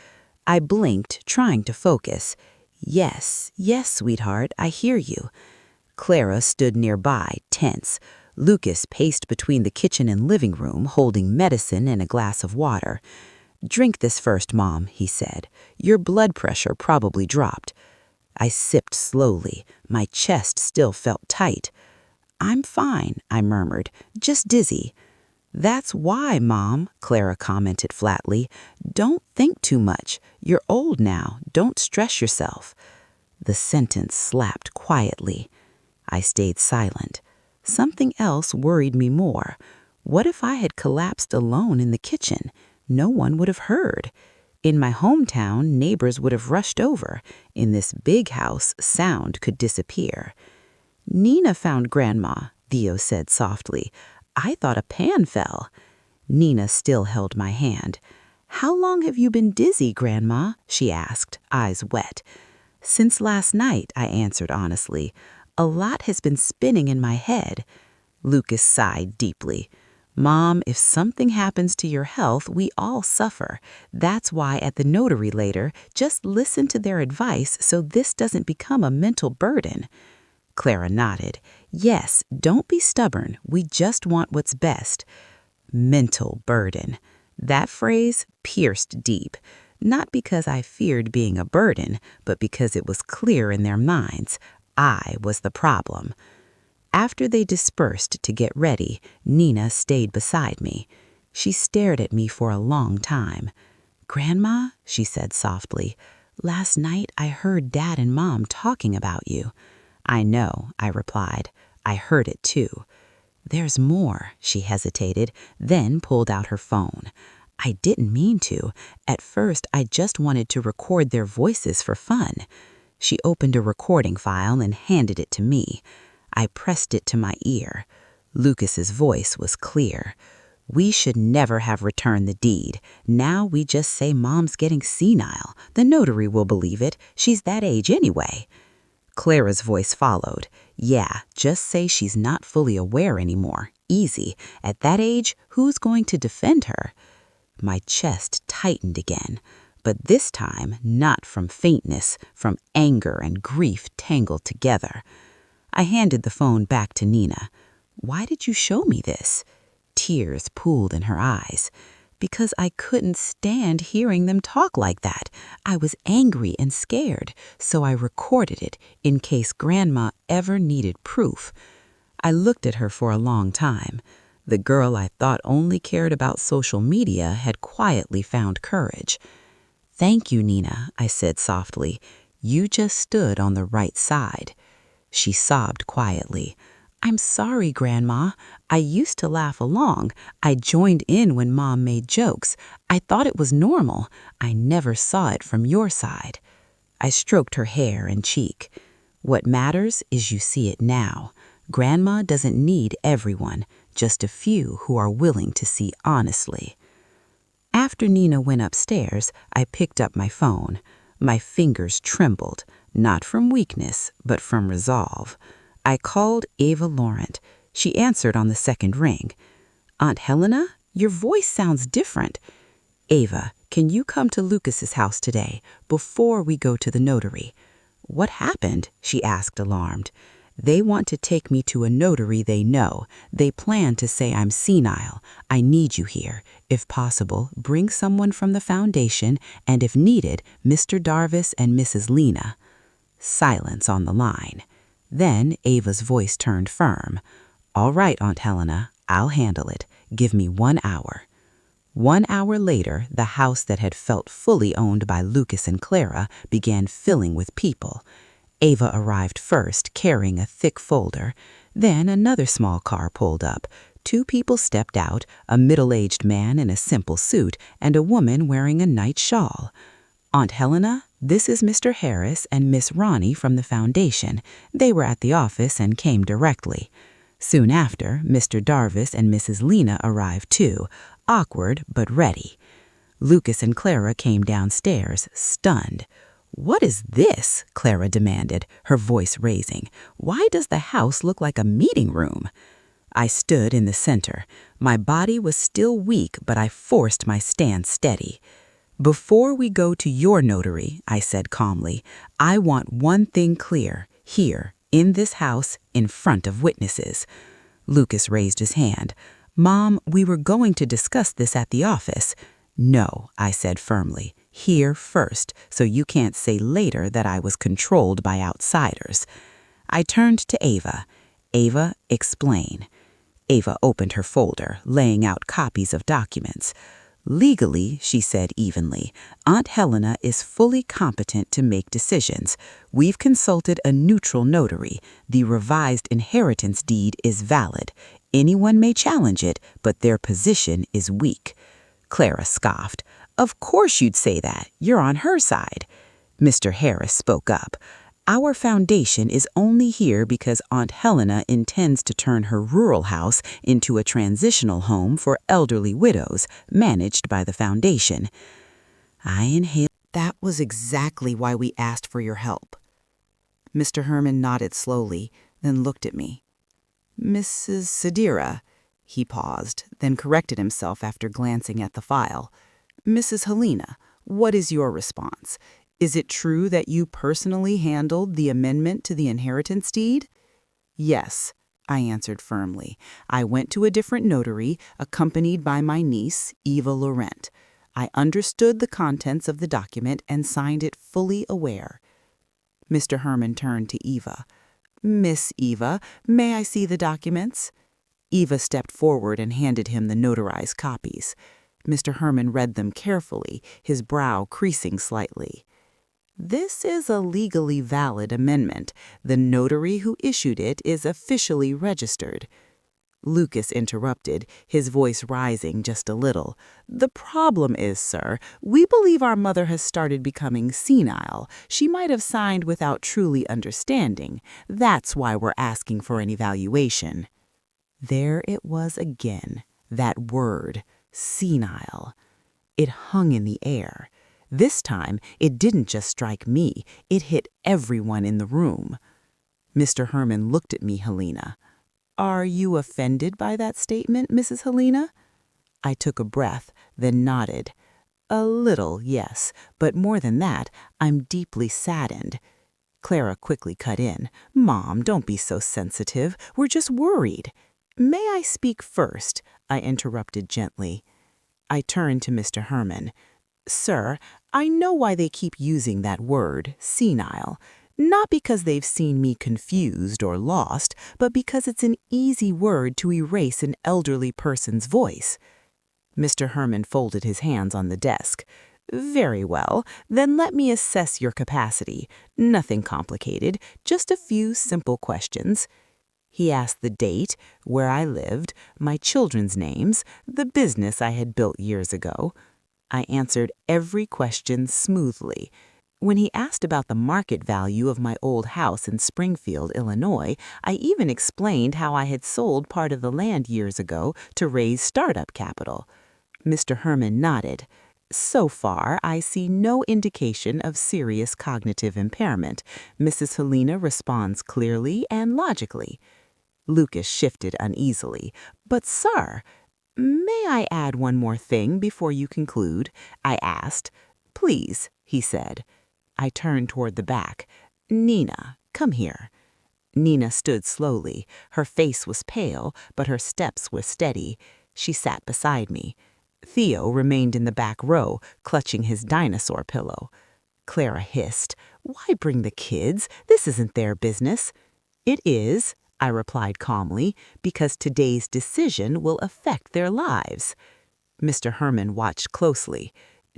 I blinked, trying to focus. Yes, sweetheart, I hear you. Clara stood nearby, tense. Lucas paced between the kitchen and living room, holding medicine and a glass of water. Drink this first, Mom, he said. Your blood pressure probably dropped. I sipped slowly. My chest still felt tight. I'm fine, I murmured, just dizzy. That's why, Mom, Clara commented flatly. Don't think too much. You're old now. Don't stress yourself. The sentence slapped quietly. I stayed silent. Something else worried me more. What if I had collapsed alone in the kitchen? No one would have heard. In my hometown, neighbors would have rushed over. In this big house, sound could disappear. Nina found Grandma, Theo said softly. I thought a pan fell. Nina still held my hand. How long have you been dizzy, Grandma? She asked, eyes wet. Since last night, I answered honestly. A lot has been spinning in my head. Lucas sighed deeply. Mom, if something happens to your health, we all suffer. That's why at the notary later, just listen to their advice so this doesn't become a mental burden. Clara nodded. Yes, don't be stubborn. We just want what's best. Mental burden. That phrase pierced deep. Not because I feared being a burden, but because it was clear in their minds. I was the problem. After they dispersed to get ready, Nina stayed beside me. She stared at me for a long time. Grandma, she said softly, last night I heard Dad and Mom talking about you. I know, I replied. I heard it too. There's more, she hesitated, then pulled out her phone. I didn't mean to. At first, I just wanted to record their voices for fun. She opened a recording file and handed it to me. I pressed it to my ear. Lucas's voice was clear. We should never have returned the deed. Now we just say Mom's getting senile. The notary will believe it. She's that age anyway. Clara's voice followed. Yeah, just say she's not fully aware anymore. Easy. At that age, who's going to defend her? My chest tightened again, but this time not from faintness, from anger and grief tangled together. I handed the phone back to Nina. Why did you show me this? Tears pooled in her eyes. Because I couldn't stand hearing them talk like that. I was angry and scared, so I recorded it in case Grandma ever needed proof. I looked at her for a long time. The girl I thought only cared about social media had quietly found courage. Thank you, Nina, I said softly. You just stood on the right side. She sobbed quietly. I'm sorry, Grandma. I used to laugh along. I joined in when Mom made jokes. I thought it was normal. I never saw it from your side. I stroked her hair and cheek. What matters is you see it now. Grandma doesn't need everyone, just a few who are willing to see honestly. After Nina went upstairs, I picked up my phone. My fingers trembled, not from weakness, but from resolve. I called Ava Laurent. She answered on the second ring. Aunt Helena, your voice sounds different. Ava, can you come to Lucas's house today, before we go to the notary? What happened? She asked, alarmed. They want to take me to a notary they know. They plan to say I'm senile. I need you here. If possible, bring someone from the foundation, and if needed, Mr. Darvis and Mrs. Lena. Silence on the line. Then Ava's voice turned firm. All right, Aunt Helena, I'll handle it. Give me 1 hour. 1 hour later, the house that had felt fully owned by Lucas and Clara began filling with people. Ava arrived first, carrying a thick folder. Then another small car pulled up. 2 people stepped out, a middle-aged man in a simple suit and a woman wearing a night shawl. Aunt Helena, this is Mr. Harris and Miss Ronnie from the foundation. They were at the office and came directly. Soon after, Mr. Darvis and Mrs. Lena arrived too, awkward but ready. Lucas and Clara came downstairs, stunned. What is this? Clara demanded, her voice raising. Why does the house look like a meeting room? I stood in the center. My body was still weak, but I forced my stand steady. Before we go to your notary, I said calmly, I want one thing clear, here, in this house, in front of witnesses. Lucas raised his hand. Mom, we were going to discuss this at the office. No, I said firmly. Here first, so you can't say later that I was controlled by outsiders. I turned to Ava. Ava, explain. Ava opened her folder, laying out copies of documents. Legally, she said evenly, Aunt Helena is fully competent to make decisions. We've consulted a neutral notary. The revised inheritance deed is valid. Anyone may challenge it, but their position is weak. Clara scoffed. Of course you'd say that. You're on her side. Mr. Harris spoke up. Our foundation is only here because Aunt Helena intends to turn her rural house into a transitional home for elderly widows managed by the foundation. I inhaled. That was exactly why we asked for your help. Mr. Herman nodded slowly, then looked at me. Mrs. Sadira. He paused, then corrected himself after glancing at the file. Mrs. Helena, what is your response? Is it true that you personally handled the amendment to the inheritance deed? Yes, I answered firmly. I went to a different notary, accompanied by my niece, Eva Laurent. I understood the contents of the document and signed it fully aware. Mr. Herman turned to Eva. Miss Eva, may I see the documents? Eva stepped forward and handed him the notarized copies. Mr. Herman read them carefully, his brow creasing slightly. This is a legally valid amendment. The notary who issued it is officially registered. Lucas interrupted, his voice rising just a little. The problem is, sir, we believe our mother has started becoming senile. She might have signed without truly understanding. That's why we're asking for an evaluation. There it was again, that word, senile. It hung in the air. This time, it didn't just strike me, it hit everyone in the room. Mr. Herman looked at me, Helena. Are you offended by that statement, Mrs. Helena? I took a breath, then nodded. A little, yes, but more than that, I'm deeply saddened. Clara quickly cut in. Mom, don't be so sensitive. We're just worried. May I speak first? I interrupted gently. I turned to Mr. Herman. Sir, I know why they keep using that word, senile. Not because they've seen me confused or lost, but because it's an easy word to erase an elderly person's voice. Mr. Herman folded his hands on the desk. Very well, then let me assess your capacity. Nothing complicated, just a few simple questions. He asked the date, where I lived, my children's names, the business I had built years ago. I answered every question smoothly. When he asked about the market value of my old house in Springfield, Illinois, I even explained how I had sold part of the land years ago to raise startup capital. Mr. Herman nodded. So far, I see no indication of serious cognitive impairment. Mrs. Helena responds clearly and logically. Lucas shifted uneasily. But, sir, may I add one more thing before you conclude? I asked. Please, he said. I turned toward the back. Nina, come here. Nina stood slowly. Her face was pale, but her steps were steady. She sat beside me. Theo remained in the back row, clutching his dinosaur pillow. Clara hissed. Why bring the kids? This isn't their business. It is, I replied calmly, because today's decision will affect their lives. Mr. Herman watched closely.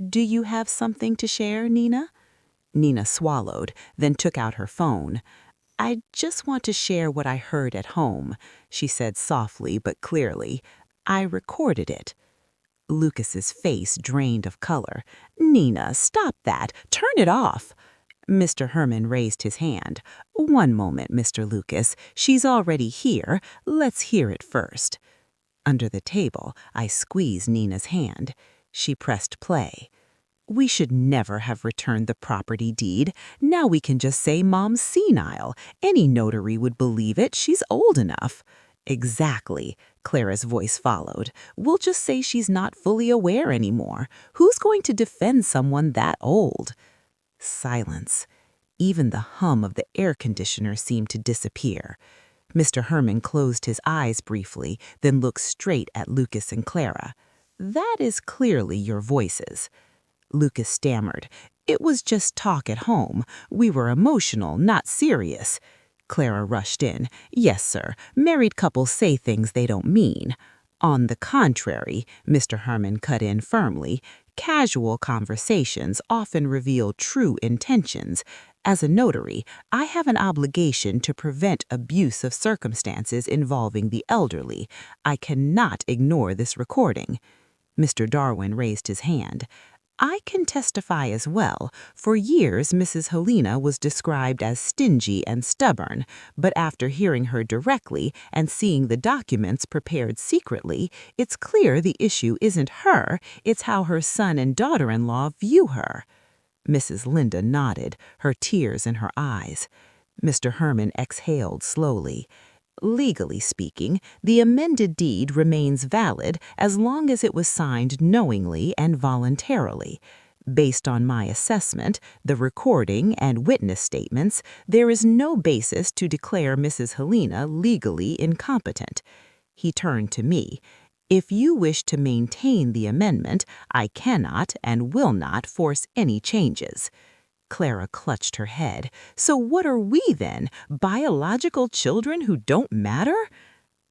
Do you have something to share, Nina? Nina swallowed, then took out her phone. I just want to share what I heard at home, she said softly but clearly. I recorded it. Lucas's face drained of color. Nina, stop that. Turn it off. Mr. Herman raised his hand. One moment, Mr. Lucas. She's already here. Let's hear it first. Under the table, I squeezed Nina's hand. She pressed play. We should never have returned the property deed. Now we can just say Mom's senile. Any notary would believe it. She's old enough. Exactly, Clara's voice followed. We'll just say she's not fully aware anymore. Who's going to defend someone that old? Silence. Even the hum of the air conditioner seemed to disappear. Mr. Herman closed his eyes briefly, then looked straight at Lucas and Clara. That is clearly your voices. Lucas stammered. It was just talk at home. We were emotional, not serious. Clara rushed in. Yes, sir. Married couples say things they don't mean. On the contrary, Mr. Herman cut in firmly, casual conversations often reveal true intentions. As a notary, I have an obligation to prevent abuse of circumstances involving the elderly. I cannot ignore this recording. Mr. Darwin raised his hand. I can testify as well. For years, Mrs. Helena was described as stingy and stubborn, but after hearing her directly and seeing the documents prepared secretly, it's clear the issue isn't her, it's how her son and daughter-in-law view her. Mrs. Linda nodded, her tears in her eyes. Mr. Herman exhaled slowly. Legally speaking, the amended deed remains valid as long as it was signed knowingly and voluntarily. Based on my assessment, the recording and witness statements, there is no basis to declare Mrs. Helena legally incompetent. He turned to me. If you wish to maintain the amendment, I cannot and will not force any changes. Clara clutched her head. So what are we then? Biological children who don't matter?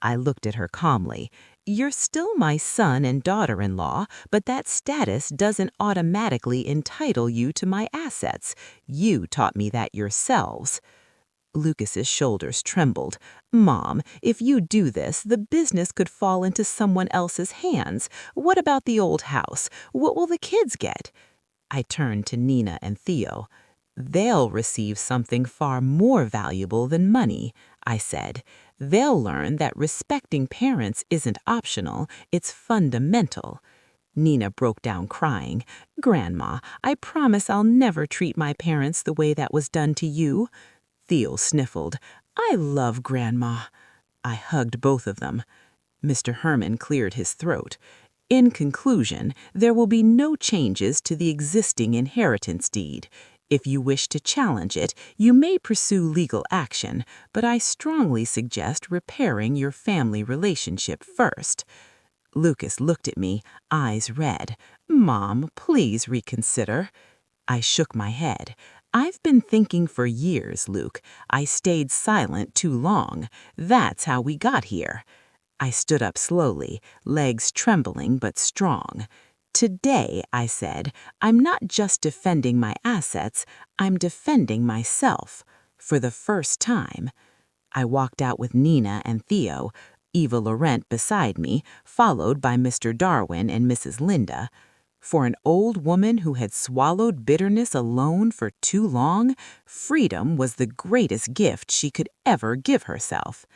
I looked at her calmly. You're still my son and daughter-in-law, but that status doesn't automatically entitle you to my assets. You taught me that yourselves. Lucas's shoulders trembled. Mom, if you do this, the business could fall into someone else's hands. What about the old house? What will the kids get? I turned to Nina and Theo. They'll receive something far more valuable than money, I said. They'll learn that respecting parents isn't optional, it's fundamental. Nina broke down crying. Grandma, I promise I'll never treat my parents the way that was done to you. Theo sniffled. I love Grandma. I hugged both of them. Mr. Herman cleared his throat. In conclusion, there will be no changes to the existing inheritance deed. If you wish to challenge it, you may pursue legal action, but I strongly suggest repairing your family relationship first. Lucas looked at me, eyes red. Mom, please reconsider. I shook my head. I've been thinking for years, Luke. I stayed silent too long. That's how we got here. I stood up slowly, legs trembling but strong. Today, I said, I'm not just defending my assets, I'm defending myself. For the first time. I walked out with Nina and Theo, Eva Laurent beside me, followed by Mr. Darwin and Mrs. Linda. For an old woman who had swallowed bitterness alone for too long, freedom was the greatest gift she could ever give herself.